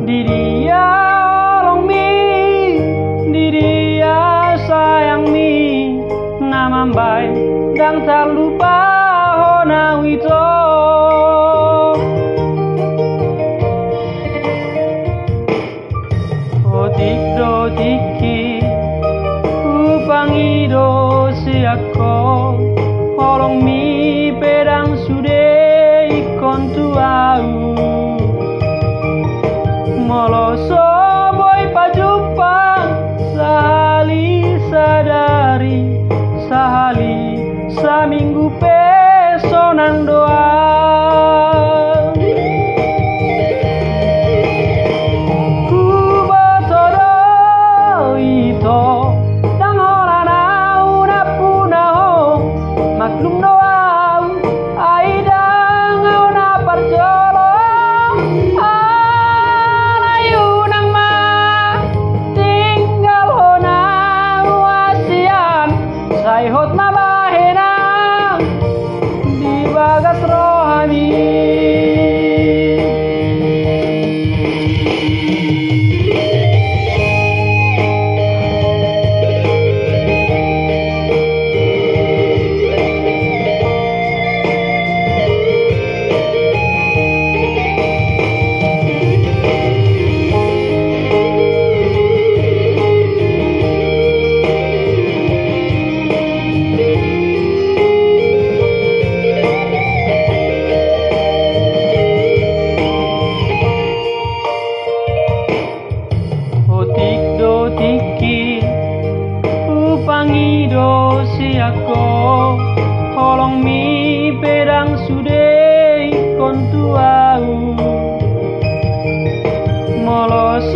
Di dia olong mi, di dia sayang mi, nama baik dan tak lupa hona wito. Otik do tiki, upangi do siako, olong mi pedang sude ikon tuau. Moloso boy pajupang, sahali sadari, sahali saminggu pesonan doa. Ku botodo ito, dang ora nau na punaho, maklum doa, aidang au na parjolo. Alayu nang ma, tinggal hona wasian, sayhot na bahena di bagas rohani. Otik do tiki, upangi do siako, holong mi pedang sude ikon tuau. Molos